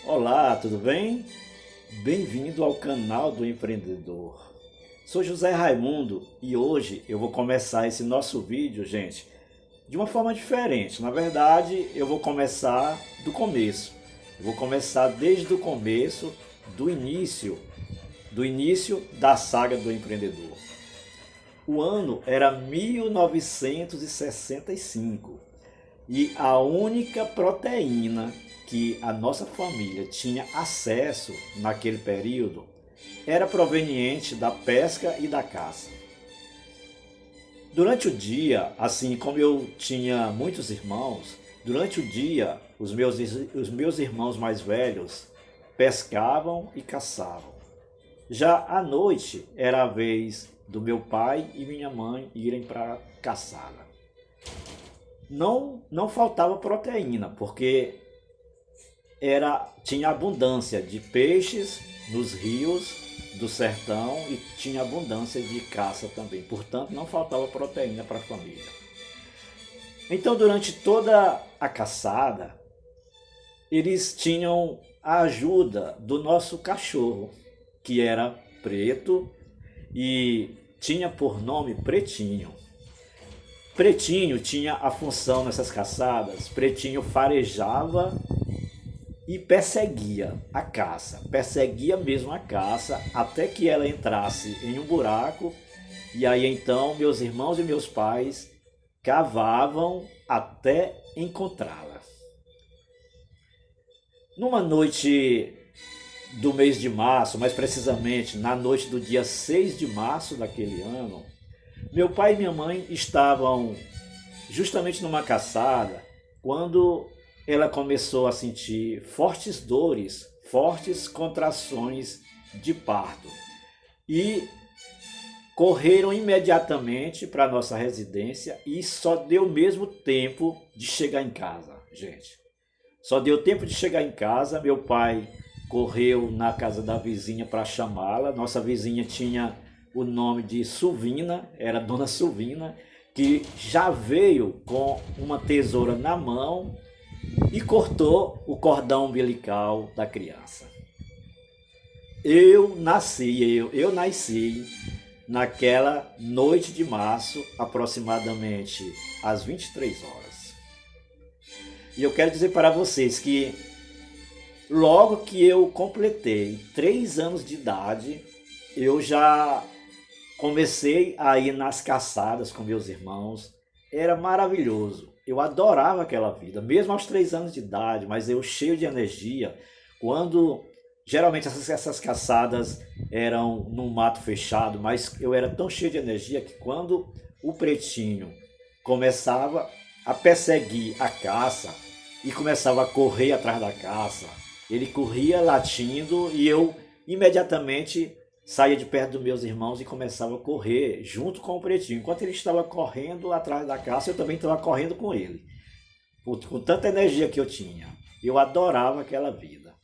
Olá, tudo bem? Bem-vindo ao canal do empreendedor. Sou José Raimundo e hoje eu vou começar esse nosso vídeo, gente, de uma forma diferente. Na verdade, eu vou começar do começo. Eu vou começar desde o começo, do início da saga do empreendedor. O ano era 1965 e a única proteína que a nossa família tinha acesso naquele período era proveniente da pesca e da caça. Durante o dia, assim como eu tinha muitos irmãos, durante o dia os meus irmãos mais velhos pescavam e caçavam. Já à noite era a vez do meu pai e minha mãe irem para caçada. Não faltava proteína, porque tinha abundância de peixes nos rios do sertão e tinha abundância de caça também. Portanto, não faltava proteína para a família. Então, durante toda a caçada, eles tinham a ajuda do nosso cachorro, que era preto e tinha por nome Pretinho. Pretinho tinha a função nessas caçadas. Pretinho farejava e perseguia a caça, perseguia mesmo a caça até que ela entrasse em um buraco, e aí então meus irmãos e meus pais cavavam até encontrá-la. Numa noite do mês de março, mais precisamente na noite do dia 6 de março daquele ano, meu pai e minha mãe estavam justamente numa caçada quando ela começou a sentir fortes dores, fortes contrações de parto. E correram imediatamente para a nossa residência e só deu mesmo tempo de chegar em casa, gente. Só deu tempo de chegar em casa, meu pai correu na casa da vizinha para chamá-la. Nossa vizinha tinha o nome de Silvina, era Dona Silvina, que já veio com uma tesoura na mão e cortou o cordão umbilical da criança. Eu nasci naquela noite de março, aproximadamente às 23 horas. E eu quero dizer para vocês que logo que eu completei 3 anos de idade, eu já comecei a ir nas caçadas com meus irmãos. Era maravilhoso. Eu adorava aquela vida, mesmo aos 3 anos de idade, mas eu cheio de energia. Quando geralmente essas caçadas eram num mato fechado, mas eu era tão cheio de energia que quando o Pretinho começava a perseguir a caça e começava a correr atrás da caça, ele corria latindo e eu imediatamente saía de perto dos meus irmãos e começava a correr junto com o Pretinho. Enquanto ele estava correndo atrás da caça, eu também estava correndo com ele. Com tanta energia que eu tinha. Eu adorava aquela vida.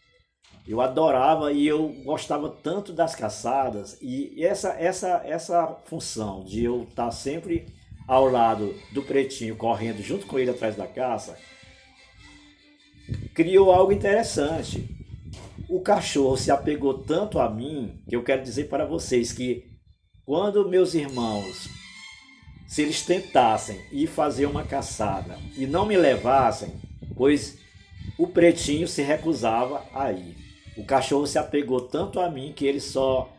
Eu adorava e eu gostava tanto das caçadas. E essa função de eu estar sempre ao lado do Pretinho, correndo junto com ele atrás da caça, criou algo interessante. O cachorro se apegou tanto a mim que eu quero dizer para vocês que quando meus irmãos, se eles tentassem ir fazer uma caçada e não me levassem, pois o Pretinho se recusava a ir. O cachorro se apegou tanto a mim que ele só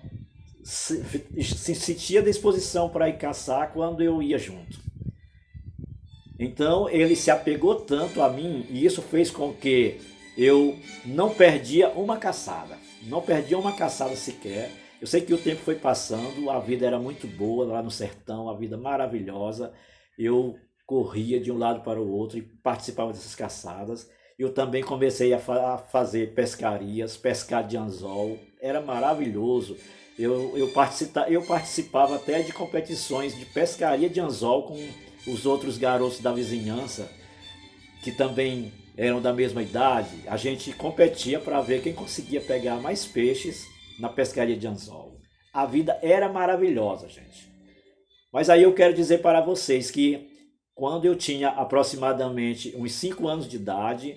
se sentia à disposição para ir caçar quando eu ia junto. Então ele se apegou tanto a mim e isso fez com que eu não perdia uma caçada, não perdia uma caçada sequer. Eu sei que o tempo foi passando, a vida era muito boa lá no sertão, a vida maravilhosa. Eu corria de um lado para o outro e participava dessas caçadas. Eu também comecei a fazer pescarias, pescar de anzol, era maravilhoso. Eu participava até de competições de pescaria de anzol com os outros garotos da vizinhança, que também eram da mesma idade. A gente competia para ver quem conseguia pegar mais peixes na pescaria de anzol. A vida era maravilhosa, gente. Mas aí eu quero dizer para vocês que quando eu tinha aproximadamente uns 5 anos de idade,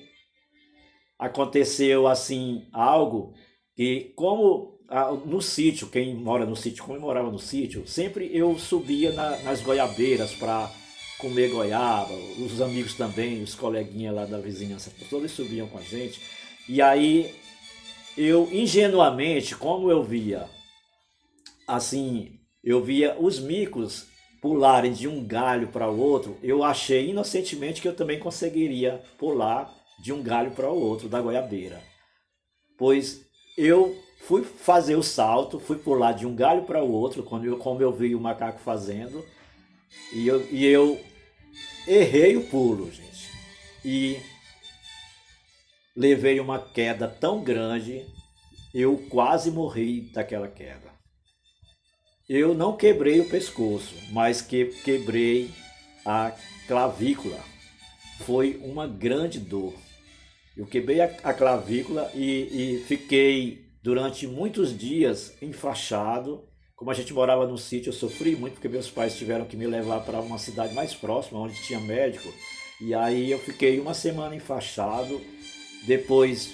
aconteceu assim algo que, como no sítio, quem mora no sítio, como eu morava no sítio, sempre eu subia nas goiabeiras para comer goiaba, os amigos também, os coleguinhas lá da vizinhança, todos subiam com a gente. E aí eu ingenuamente, como eu via assim, eu via os micos pularem de um galho para o outro, eu achei inocentemente que eu também conseguiria pular de um galho para o outro da goiabeira. Pois eu fui fazer o salto, fui pular de um galho para o outro, como eu vi o macaco fazendo, e eu errei o pulo, gente. E levei uma queda tão grande, eu quase morri daquela queda. Eu não quebrei o pescoço, mas quebrei a clavícula. Foi uma grande dor. Eu quebrei a clavícula e fiquei durante muitos dias enfaixado. Como a gente morava no sítio, eu sofri muito porque meus pais tiveram que me levar para uma cidade mais próxima, onde tinha médico. E aí eu fiquei uma semana enfaixado, depois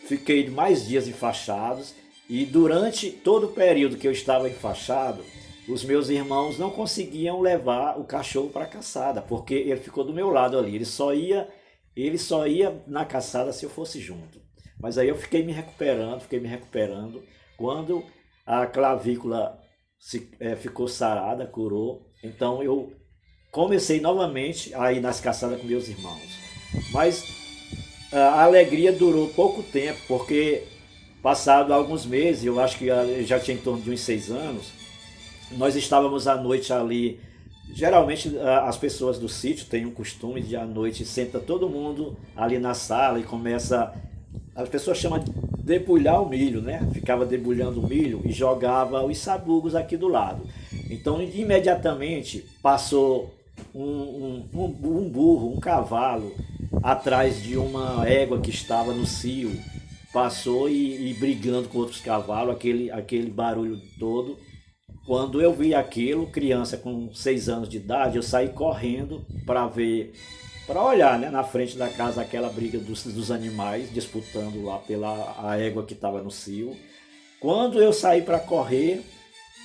fiquei mais dias enfaixados. E durante todo o período que eu estava enfaixado, os meus irmãos não conseguiam levar o cachorro para a caçada, porque ele ficou do meu lado ali. Ele só ia na caçada se eu fosse junto. Mas aí eu fiquei me recuperando. Quando a clavícula ficou sarada, curou, então eu comecei novamente a ir nas caçadas com meus irmãos. Mas a alegria durou pouco tempo, porque passado alguns meses, eu acho que já tinha em torno de uns 6 anos, nós estávamos à noite ali. Geralmente as pessoas do sítio têm um costume de à noite senta todo mundo ali na sala e começa. As pessoas chamam de debulhar o milho, né? Ficava debulhando o milho e jogava os sabugos aqui do lado. Então imediatamente passou um burro, um cavalo, atrás de uma égua que estava no cio. Passou e brigando com outros cavalos, aquele barulho todo. Quando eu vi aquilo, criança com 6 anos de idade, eu saí correndo para ver, para olhar, né, na frente da casa aquela briga dos animais, disputando lá pela a égua que estava no cio. Quando eu saí para correr,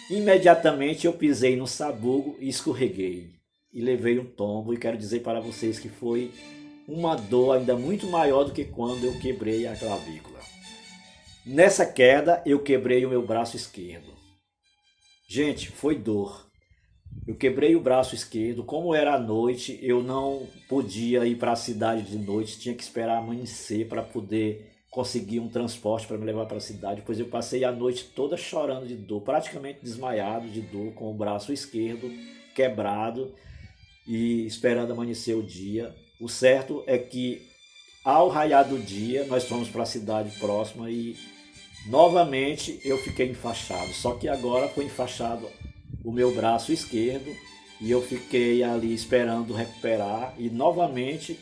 imediatamente eu pisei no sabugo e escorreguei. E levei um tombo, e quero dizer para vocês que foi uma dor ainda muito maior do que quando eu quebrei a clavícula. Nessa queda, eu quebrei o meu braço esquerdo. Gente, foi dor. Eu quebrei o braço esquerdo. Como era à noite, eu não podia ir para a cidade de noite. Tinha que esperar amanhecer para poder conseguir um transporte para me levar para a cidade. Pois eu passei a noite toda chorando de dor, praticamente desmaiado de dor, com o braço esquerdo quebrado e esperando amanhecer o dia. O certo é que, ao raiar do dia, nós fomos para a cidade próxima e novamente eu fiquei enfaixado, só que agora foi enfaixado o meu braço esquerdo e eu fiquei ali esperando recuperar e novamente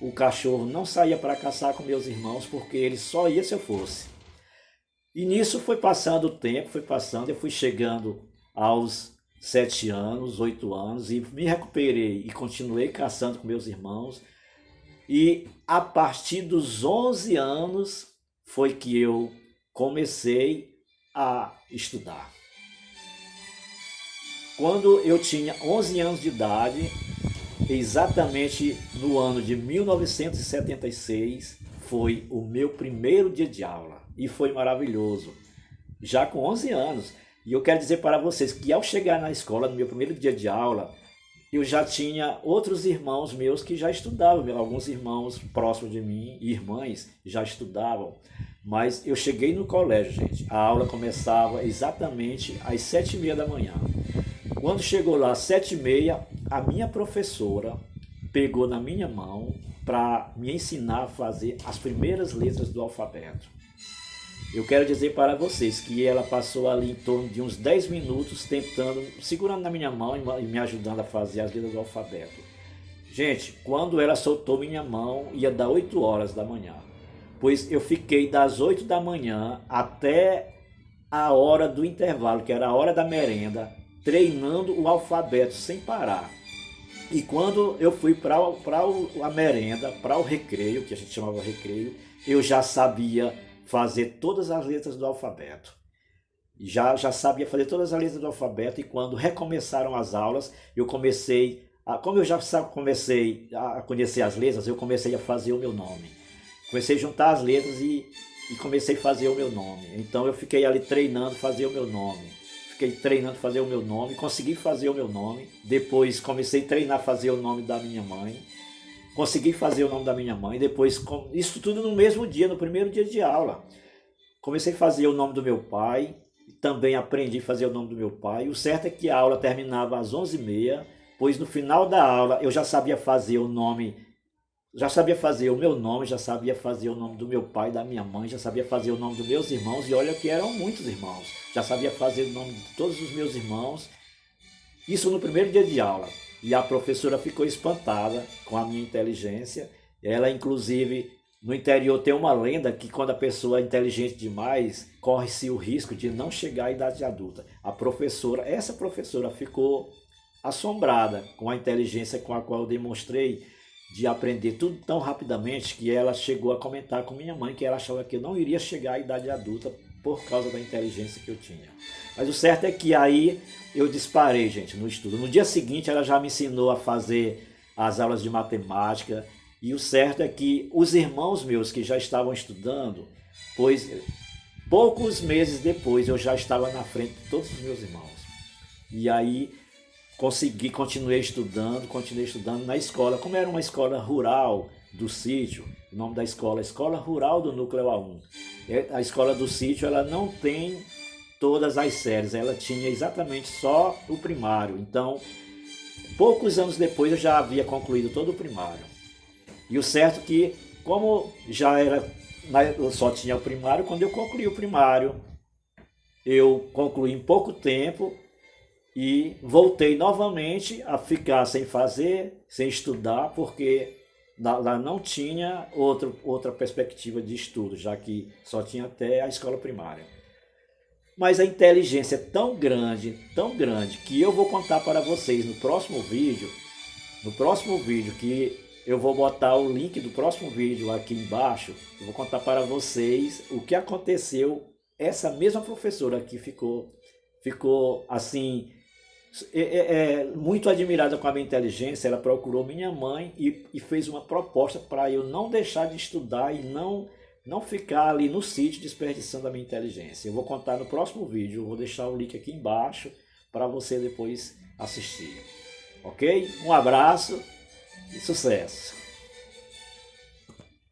o cachorro não saía para caçar com meus irmãos porque ele só ia se eu fosse. E nisso foi passando o tempo, foi passando, eu fui chegando aos 7 anos, 8 anos e me recuperei e continuei caçando com meus irmãos. E a partir dos 11 anos foi que eu comecei a estudar. Quando eu tinha 11 anos de idade, exatamente no ano de 1976, foi o meu primeiro dia de aula e foi maravilhoso, já com 11 anos. E eu quero dizer para vocês que ao chegar na escola, no meu primeiro dia de aula, eu já tinha outros irmãos meus que já estudavam, alguns irmãos próximos de mim, irmãs, já estudavam. Mas eu cheguei no colégio, gente, a aula começava exatamente às 7h30 da manhã. Quando chegou lá às 7h30, a minha professora pegou na minha mão para me ensinar a fazer as primeiras letras do alfabeto. Eu quero dizer para vocês que ela passou ali em torno de uns 10 minutos tentando, segurando na minha mão e me ajudando a fazer as letras do alfabeto. Gente, quando ela soltou minha mão, ia dar 8 horas da manhã. Pois eu fiquei das 8 da manhã até a hora do intervalo, que era a hora da merenda, treinando o alfabeto sem parar. E quando eu fui para a merenda, para o recreio, que a gente chamava recreio, eu já sabia fazer todas as letras do alfabeto. Já sabia fazer todas as letras do alfabeto, e quando recomeçaram as aulas, eu comecei, como eu já comecei a conhecer as letras, eu comecei a fazer o meu nome. Comecei a juntar as letras e comecei a fazer o meu nome. Então eu fiquei ali treinando fazer o meu nome. Fiquei treinando fazer o meu nome, consegui fazer o meu nome. Depois comecei a treinar fazer o nome da minha mãe. Consegui fazer o nome da minha mãe. Depois, isso tudo no mesmo dia, no primeiro dia de aula. Comecei a fazer o nome do meu pai. Também aprendi a fazer o nome do meu pai. O certo é que a aula terminava às 11h30, pois no final da aula eu já sabia fazer o nome, já sabia fazer o meu nome, já sabia fazer o nome do meu pai, da minha mãe, já sabia fazer o nome dos meus irmãos, e olha que eram muitos irmãos. Já sabia fazer o nome de todos os meus irmãos. Isso no primeiro dia de aula. E a professora ficou espantada com a minha inteligência. Ela, inclusive, no interior tem uma lenda que quando a pessoa é inteligente demais, corre-se o risco de não chegar à idade adulta. Essa professora ficou assombrada com a inteligência com a qual eu demonstrei de aprender tudo tão rapidamente, que ela chegou a comentar com minha mãe que ela achava que eu não iria chegar à idade adulta por causa da inteligência que eu tinha. Mas o certo é que aí eu disparei, gente, no estudo. No dia seguinte ela já me ensinou a fazer as aulas de matemática, e o certo é que os irmãos meus que já estavam estudando, pois poucos meses depois eu já estava na frente de todos os meus irmãos. E aí continuei estudando na escola. Como era uma escola rural do sítio, o nome da escola, Escola Rural do Núcleo A1. A escola do sítio, ela não tem todas as séries, ela tinha exatamente só o primário. Então, poucos anos depois eu já havia concluído todo o primário. E o certo é que, como eu só tinha o primário, quando eu concluí o primário, eu concluí em pouco tempo e voltei novamente a ficar sem fazer, sem estudar, porque lá não tinha outra perspectiva de estudo, já que só tinha até a escola primária. Mas a inteligência é tão grande, que eu vou contar para vocês no próximo vídeo, que eu vou botar o link do próximo vídeo aqui embaixo. Eu vou contar para vocês o que aconteceu. Essa mesma professora que ficou assim, muito admirada com a minha inteligência, ela procurou minha mãe e fez uma proposta para eu não deixar de estudar e não ficar ali no sítio desperdiçando a minha inteligência. Eu vou contar no próximo vídeo, eu vou deixar o link aqui embaixo para você depois assistir. Ok? Um abraço e sucesso!